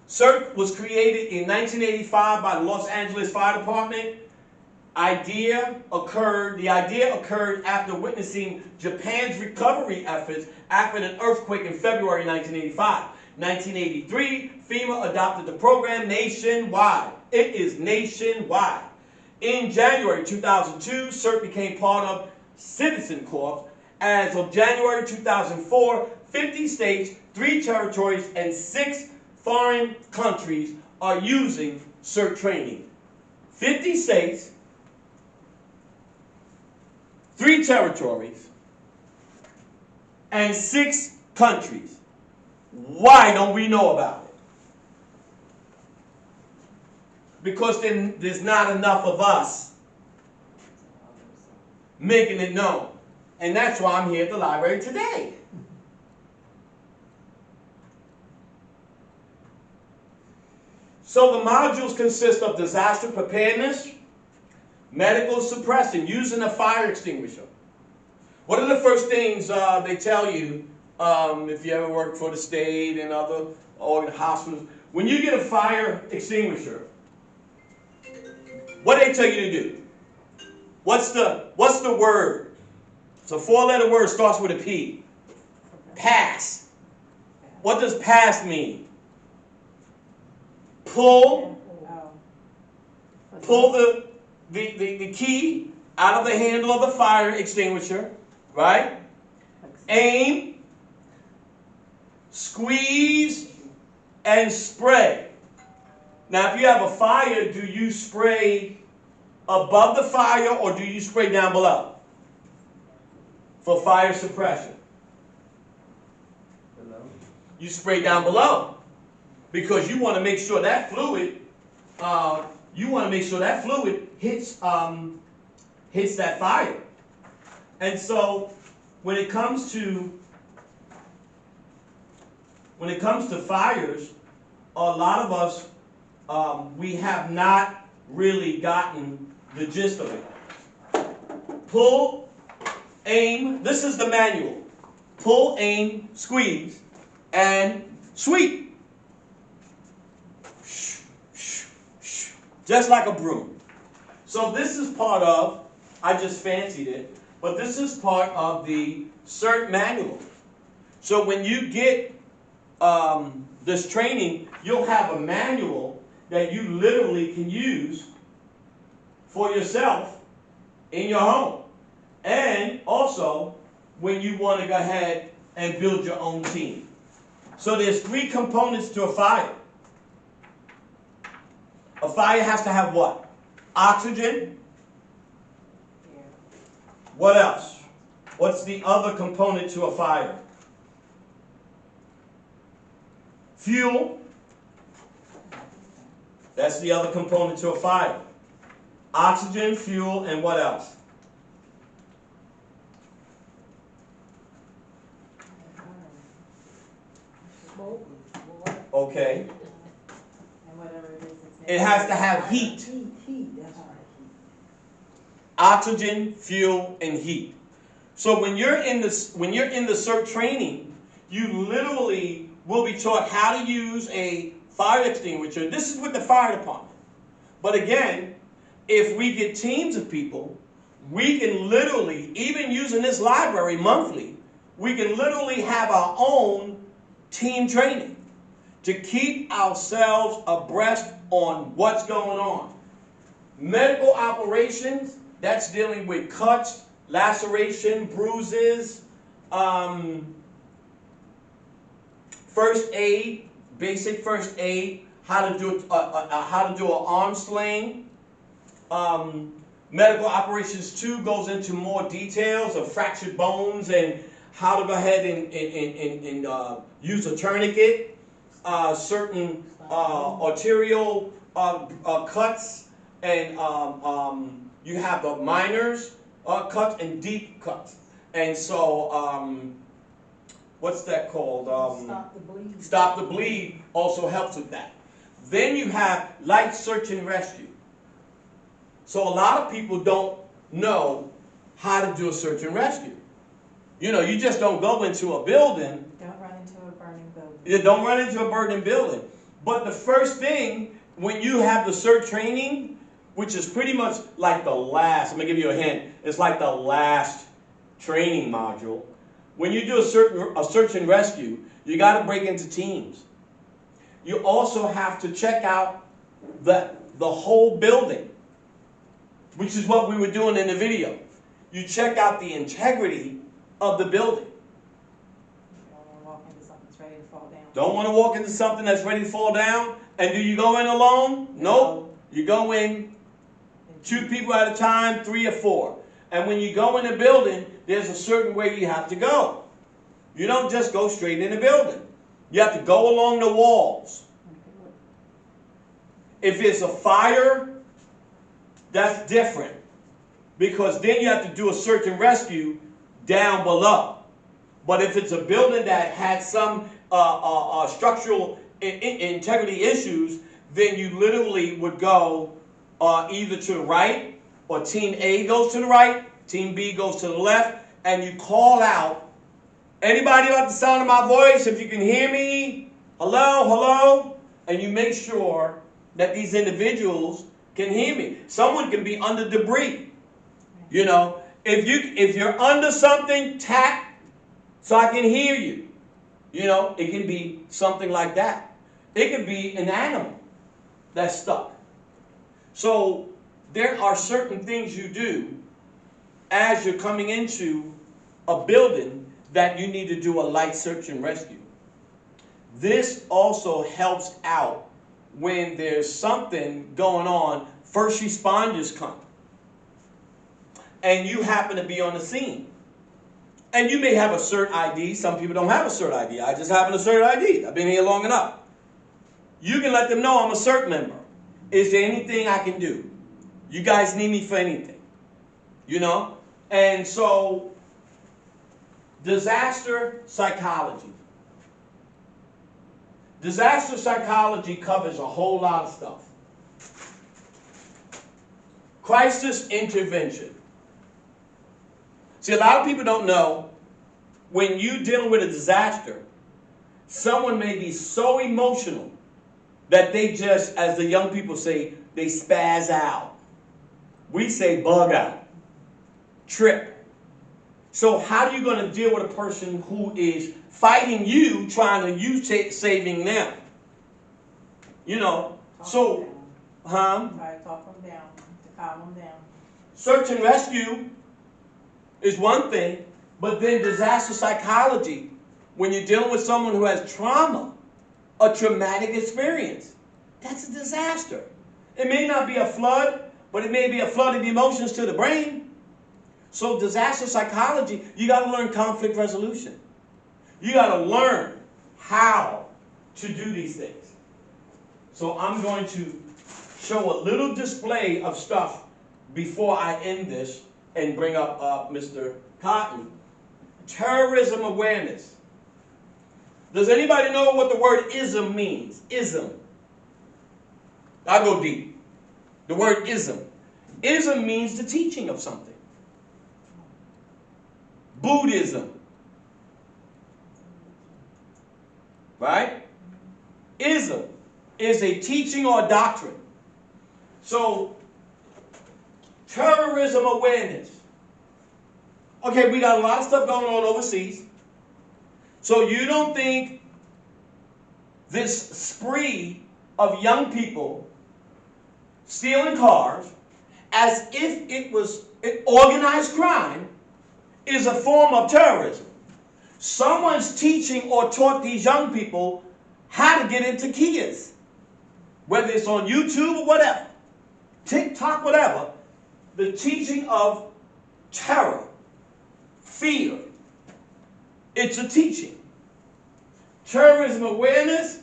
CERT was created in 1985 by the Los Angeles Fire Department. The idea occurred after witnessing Japan's recovery efforts after an earthquake in February 1985. 1983, FEMA adopted the program nationwide. It is nationwide. In January 2002, CERT became part of Citizen Corps. As of January 2004, 50 states, 3 territories, and 6 foreign countries are using CERT training. 50 states, 3 territories, and 6 countries. Why don't we know about it? Because then there's not enough of us making it known. And that's why I'm here at the library today. So the modules consist of disaster preparedness, medical suppression, using a fire extinguisher. What are the first things they tell you if you ever work for the state and other hospitals? When you get a fire extinguisher, what do they tell you to do? What's the word? It's a 4-letter word, starts with a P. Pass. What does pass mean? Pull the key out of the handle of the fire extinguisher, right? Aim, squeeze, and spray. Now, if you have a fire, do you spray above the fire or do you spray down below? For fire suppression. Below. You spray down below because you want to make sure that fluid, hits that fire. And so, when it comes to fires, a lot of us we have not really gotten the gist of it. Pull, aim. This is the manual. Pull, aim, squeeze, and sweep. Just like a broom. So this is part of, I just fancied it, but this is part of the CERT manual. So when you get this training, you'll have a manual that you literally can use for yourself in your home. And also when you want to go ahead and build your own team. So there's 3 components to a fire. A fire has to have what? Oxygen. What else? What's the other component to a fire? Fuel. That's the other component to a fire. Oxygen, fuel, and what else? Okay. It has to have heat. Oxygen, fuel, and heat. So when you're in the CERT training, you literally will be taught how to use a fire extinguisher. This is with the fire department. But again, if we get teams of people, we can literally, even using this library monthly, we can literally have our own team training to keep ourselves abreast on what's going on. Medical operations, that's dealing with cuts, laceration, bruises, first aid, basic first aid, how to do an arm sling. Medical operations 2 goes into more details of fractured bones and how to go ahead and use a tourniquet, certain arterial cuts, and you have the minors cuts and deep cuts. And so, what's that called? Stop the bleed. Stop the bleed also helps with that. Then you have life search and rescue. So a lot of people don't know how to do a search and rescue. You know, you just don't go into a building. Don't run into a burning building. You don't run into a burning building. But the first thing, when you have the CERT training, which is pretty much like the last, I'm going to give you a hint, it's like the last training module. When you do a search and rescue, you got to break into teams. You also have to check out the whole building, which is what we were doing in the video. You check out the integrity of the building. Don't want to walk into something that's ready to fall down. And do you go in alone? Nope. You go in 2 people at a time, 3 or 4. And when you go in a building, there's a certain way you have to go. You don't just go straight in the building. You have to go along the walls. If it's a fire, that's different. Because then you have to do a search and rescue down below. But if it's a building that had some structural integrity issues, then you literally would go either to the right, or Team A goes to the right, Team B goes to the left, and you call out, anybody about the sound of my voice, if you can hear me, hello, hello, and you make sure that these individuals can hear me. Someone can be under debris. You know, if you're under something, tap so I can hear you. You know, it can be something like that. It could be an animal that's stuck. So there are certain things you do as you're coming into a building that you need to do a light search and rescue. This also helps out when there's something going on. First responders come and you happen to be on the scene. And you may have a CERT ID. Some people don't have a CERT ID. I just have a CERT ID. I've been here long enough. You can let them know I'm a CERT member. Is there anything I can do? You guys need me for anything. You know? And so, disaster psychology. Disaster psychology covers a whole lot of stuff. Crisis intervention. See, a lot of people don't know, when you're dealing with a disaster, someone may be so emotional that they just, as the young people say, they spaz out. We say bug out, trip. So how are you going to deal with a person who is fighting you, trying to you saving them? You know, so, Try to talk them down, to calm them down. Search and rescue is one thing, but then disaster psychology, when you're dealing with someone who has trauma, a traumatic experience, that's a disaster. It may not be a flood, but it may be a flood of emotions to the brain. So disaster psychology, you got to learn conflict resolution. You got to learn how to do these things. So I'm going to show a little display of stuff before I end this and bring up Mr. Cotton. Terrorism awareness. Does anybody know what the word ism means? Ism. I'll go deep. The word ism. Ism means the teaching of something. Buddhism. Right? Ism is a teaching or doctrine. So, terrorism awareness. Okay, we got a lot of stuff going on overseas. So you don't think this spree of young people stealing cars, as if it was organized crime, is a form of terrorism. Someone's teaching or taught these young people how to get into Kias, whether it's on YouTube or whatever, TikTok, whatever. The teaching of terror, fear. It's a teaching. Terrorism awareness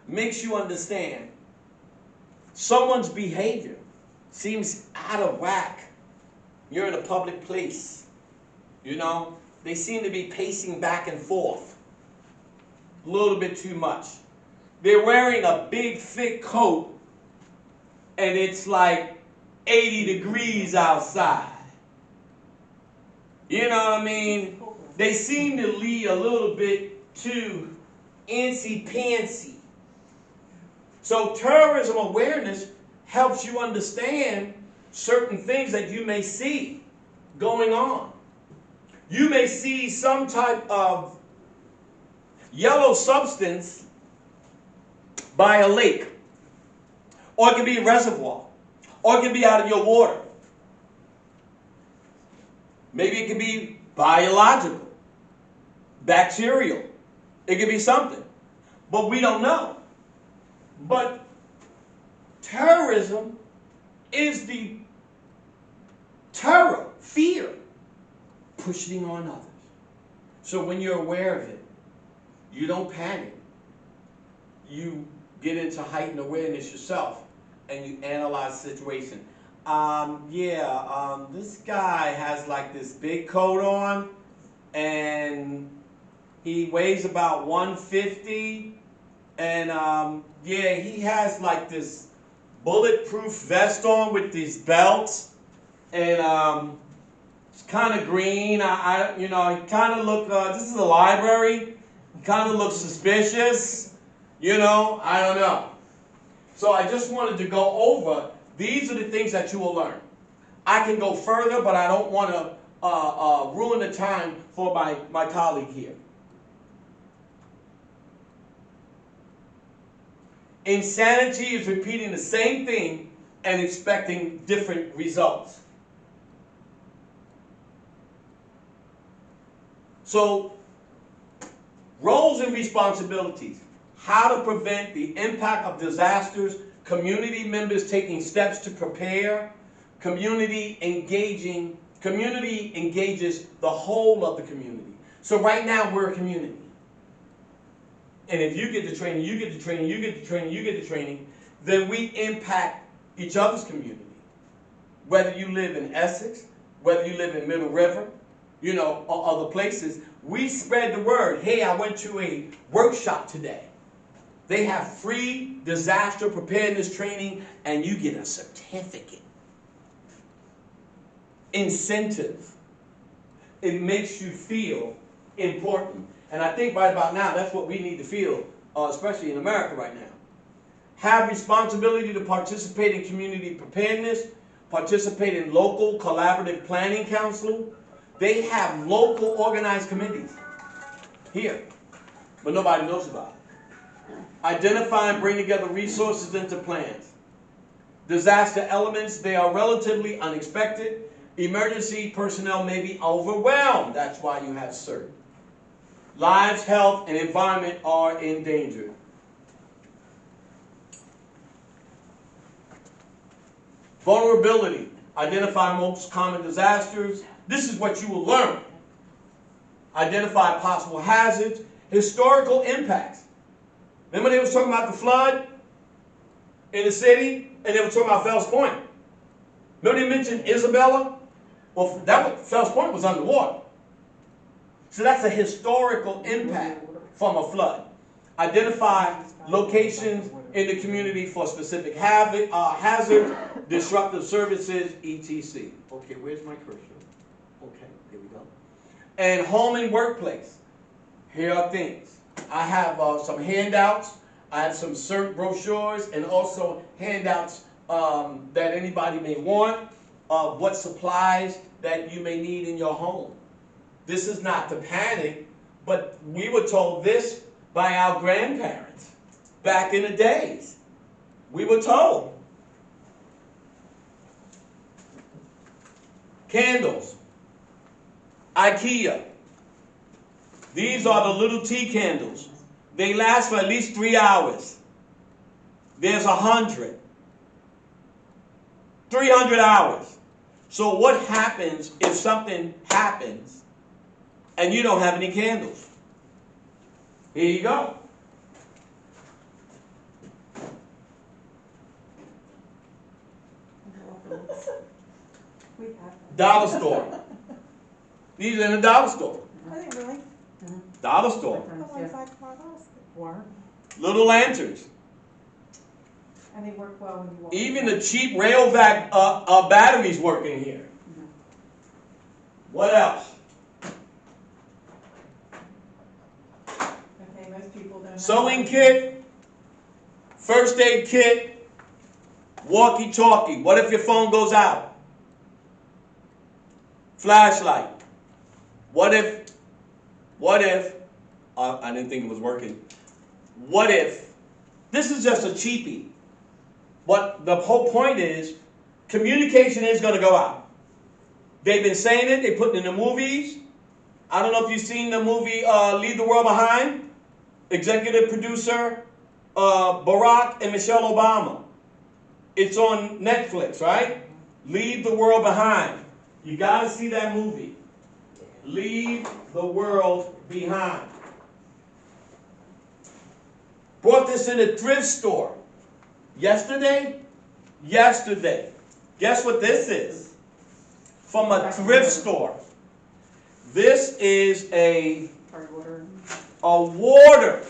makes you understand someone's behavior seems out of whack. You're in a public place. You know, they seem to be pacing back and forth a little bit too much. They're wearing a big, thick coat, and it's like 80 degrees outside. You know what I mean? They seem to lead a little bit too antsy-pantsy. So terrorism awareness helps you understand certain things that you may see going on. You may see some type of yellow substance by a lake, or it can be a reservoir, or it can be out of your water. Maybe it can be biological, bacterial. It could be something, but we don't know. But terrorism is the terror, fear, pushing on others. So when you're aware of it, you don't panic. You get into heightened awareness yourself, and you analyze the situation. This guy has like this big coat on, and he weighs about 150, and he has like this bulletproof vest on with these belts, and it's kind of green. He kind of look. This is a library. He kind of looks suspicious. I don't know. So I just wanted to go over. These are the things that you will learn. I can go further, but I don't want to ruin the time for my colleague here. Insanity is repeating the same thing and expecting different results. So, roles and responsibilities. How to prevent the impact of disasters, community members taking steps to prepare, community engages the whole of the community. So right now we're a community. And if you get the training, you get the training, you get the training, you get the training, then we impact each other's community. Whether you live in Essex, whether you live in Middle River, or other places, we spread the word. Hey, I went to a workshop today. They have free disaster preparedness training, and you get a certificate. Incentive. It makes you feel important. And I think right about now, that's what we need to feel, especially in America right now. Have responsibility to participate in community preparedness, participate in local collaborative planning council. They have local organized committees here, but nobody knows about it. Identify and bring together resources into plans. Disaster elements, they are relatively unexpected. Emergency personnel may be overwhelmed. That's why you have CERT. Lives, health, and environment are endangered. Vulnerability. Identify most common disasters. This is what you will learn. Identify possible hazards. Historical impacts. Remember they was talking about the flood in the city, and they were talking about Fells Point. Remember they mentioned Isabella? Well, Fells Point was underwater. So that's a historical impact from a flood. Identify locations in the community for specific hazard, disruptive services, etc. Okay, where's my cursor? Okay, here we go. And home and workplace. Here are things. I have some handouts. I have some CERT brochures and also handouts that anybody may want of what supplies that you may need in your home. This is not to panic, but we were told this by our grandparents back in the days. We were told. Candles. IKEA. These are the little tea candles. They last for at least 3 hours. There's 100. 300 hours. So what happens if something happens and you don't have any candles? Here you go. Dollar store. These are in the dollar store. Are they really? Dollar store. Or, Little lanterns. and they work well when you walk. Even the cheap Rayovac batteries work in here. What else? Okay, most people don't have. Sewing kit, First aid kit, walkie-talkie. What if your phone goes out? Flashlight. What if, I didn't think it was working. What if, this is just a cheapie, but the whole point is, communication is going to go out. They've been saying it, they put it in the movies. I don't know if you've seen the movie Leave the World Behind. Executive producer Barack and Michelle Obama. It's on Netflix, right? Leave the World Behind. You got to see that movie. Leave the World Behind. Bought this in a thrift store. Yesterday. Guess what this is? From a thrift store. This is a water